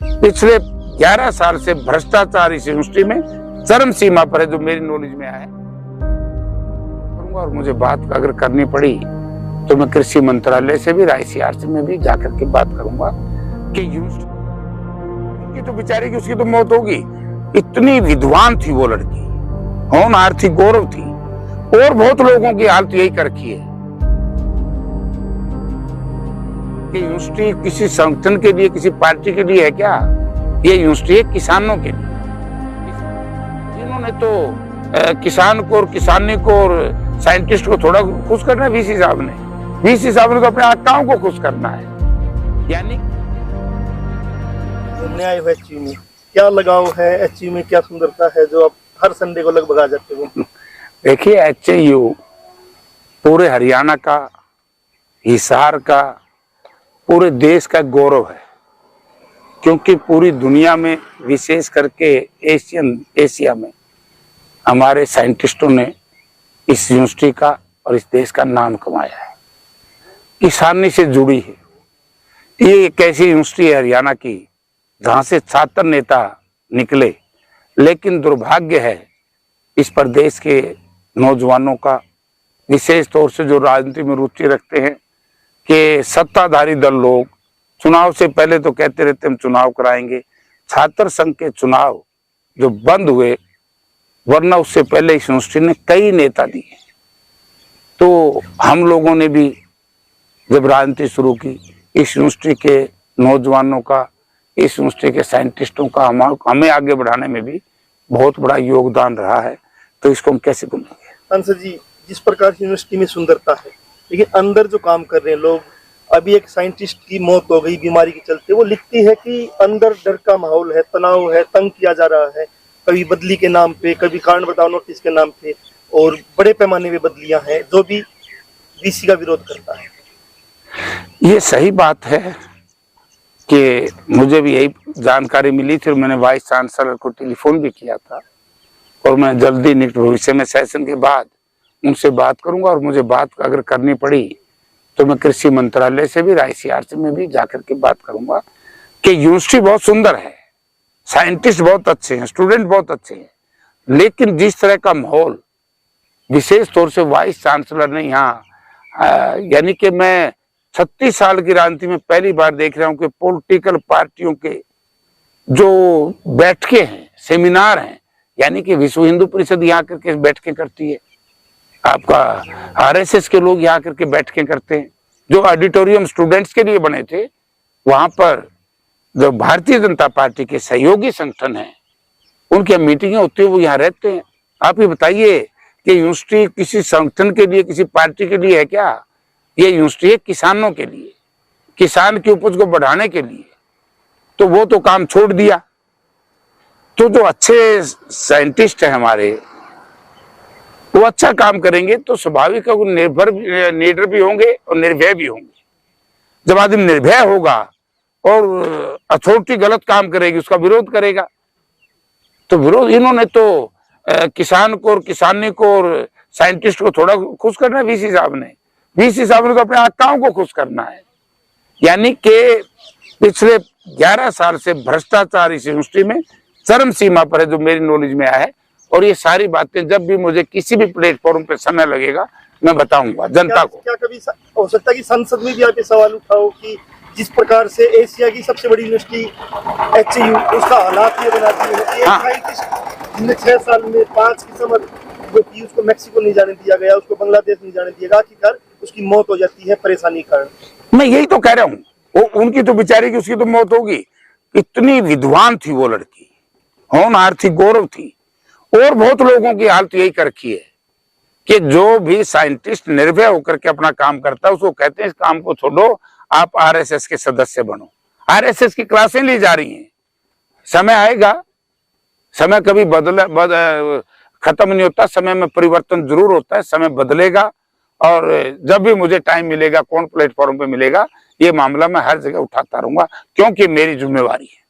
पिछले 11 साल से भ्रष्टाचार इस यूनिवर्सिटी में चरम सीमा पर है, जो मेरी नॉलेज में आया है। और मुझे बात अगर करनी पड़ी तो मैं कृषि मंत्रालय से भी, ICRC में भी जाकर के बात करूंगा कि यूनिवर्सिटी तो बेचारी की, उसकी तो मौत होगी। इतनी विद्वान थी वो लड़की, होनहार थी, गौरव थी, और बहुत लोगों की हालत यही कर रखी है कि यूनिवर्सिटी किसी संगठन के लिए, किसी पार्टी के लिए है क्या? ये यूनिवर्सिटी है किसानों के लिए। इन्होंने तो किसान को और किसानी को और साइंटिस्ट को थोड़ा खुश करना है। VC साहब ने तो अपने आकाओं को खुश करना है। यानी घूमने आए हुए HU में क्या लगाव है? HU में क्या सुंदरता है जो आप हर संडे को लगभग आ जाते हो? देखिए, HU पूरे हरियाणा का, हिसार का, पूरे देश का गौरव है, क्योंकि पूरी दुनिया में, विशेष करके एशिया में हमारे साइंटिस्टों ने इस यूनिवर्सिटी का और इस देश का नाम कमाया है। किसानी से जुड़ी है। ये एक ऐसी यूनिवर्सिटी है हरियाणा की जहां से छात्र नेता निकले, लेकिन दुर्भाग्य है इस प्रदेश के नौजवानों का, विशेष तौर से जो राजनीति में रुचि रखते हैं, कि सत्ताधारी दल लोग चुनाव से पहले तो कहते रहते हम चुनाव कराएंगे। छात्र संघ के चुनाव जो बंद हुए, वरना उससे पहले इस यूनिवर्सिटी ने कई नेता दिए। तो हम लोगों ने भी जब राजनीति शुरू की, इस यूनिवर्सिटी के नौजवानों का, इस यूनिवर्सिटी के साइंटिस्टों का हमें आगे बढ़ाने में भी बहुत बड़ा योगदान रहा है। तो इसको हम कैसे भूलेंगे? अंसर जी, जिस प्रकार की यूनिवर्सिटी में सुंदरता है, लेकिन अंदर जो काम कर रहे हैं लोग, अभी एक साइंटिस्ट की मौत हो गई बीमारी के चलते, वो लिखती है कि अंदर डर का माहौल है, तनाव है, तंग किया जा रहा है, कभी बदली के नाम पे, कभी कारण बताओ नोटिस के नाम पे, और बड़े पैमाने पे बदलियां हैं, जो भी VC का विरोध करता है। ये सही बात है कि मुझे भी यही जानकारी मिली थी, और मैंने वाइस चांसलर को टेलीफोन भी किया था, और मैं जल्दी निकट भविष्य में सेशन के बाद उनसे बात करूंगा। और मुझे बात अगर करनी पड़ी तो मैं कृषि मंत्रालय से भी, ICRC में भी जाकर के बात करूंगा कि यूनिवर्सिटी बहुत सुंदर है, साइंटिस्ट बहुत अच्छे हैं, स्टूडेंट बहुत अच्छे हैं, लेकिन जिस तरह का माहौल, विशेष तौर से वाइस चांसलर ने यहाँ, यानी कि मैं 36 साल की राजनीति में पहली बार देख रहा हूं कि पॉलिटिकल पार्टियों के जो बैठकें हैं, सेमिनार हैं, यानी कि विश्व हिंदू परिषद यहाँ करके बैठकें करती है, आपका RSS के लोग यहाँ करके बैठकें करते हैं, जो ऑडिटोरियम स्टूडेंट्स के लिए बने थे, वहां पर जो भारतीय जनता पार्टी के सहयोगी संगठन हैं, उनकी मीटिंगें होती है, वो यहाँ रहते हैं। आप ये बताइए कि यूनिवर्सिटी किसी संगठन के लिए, किसी पार्टी के लिए है क्या? ये यूनिवर्सिटी है किसानों के लिए, किसान की उपज को बढ़ाने के लिए। तो वो तो काम छोड़ दिया। तो जो अच्छे साइंटिस्ट हैं हमारे, वो अच्छा काम करेंगे तो स्वाभाविक है वो निडर भी होंगे और निर्भय भी होंगे। जब आदमी निर्भय होगा और अथॉरिटी गलत काम करेगी, उसका विरोध करेगा। तो विरोध, इन्होंने तो किसान को और किसानी को और साइंटिस्ट को थोड़ा खुश करना है। VC साहब ने तो अपने आकाओं को खुश करना है। यानी कि पिछले 11 साल से भ्रष्टाचार इस यूनिवर्सिटी में चरम सीमा पर है, जो मेरी नॉलेज में आया है। और ये सारी बातें जब भी मुझे किसी भी प्लेटफॉर्म पे समय लगेगा, मैं बताऊंगा जनता को। क्या कभी हो सकता है कि संसद में भी आप ये सवाल उठाओ कि जिस प्रकार से एशिया की सबसे बड़ी यूनिवर्सिटी HU, उसका हालात ये बनाती है कि एक 6 साल में 5 किस्म जो कि उसको मैक्सिको नहीं जाने दिया गया, उसको बांग्लादेश नहीं जाने दिया गया, आखिरकार उसकी मौत हो जाती है परेशानी के कारण। मैं यही तो कह रहा हूँ, उनकी तो बेचारी की, उसकी तो मौत होगी। इतनी विद्वान थी वो लड़की, होनहार थी, गौरव थी, और बहुत लोगों की हालत यही कर रखी है कि जो भी साइंटिस्ट निर्भय होकर के अपना काम करता है, उसको कहते हैं इस काम को छोड़ो, आप RSS के सदस्य बनो। RSS की क्लासें ली जा रही हैं। समय आएगा, समय कभी खत्म नहीं होता, समय में परिवर्तन जरूर होता है, समय बदलेगा। और जब भी मुझे टाइम मिलेगा, कौन प्लेटफॉर्म पे मिलेगा, ये मामला मैं हर जगह उठाता रहूंगा, क्योंकि मेरी जिम्मेवारी है।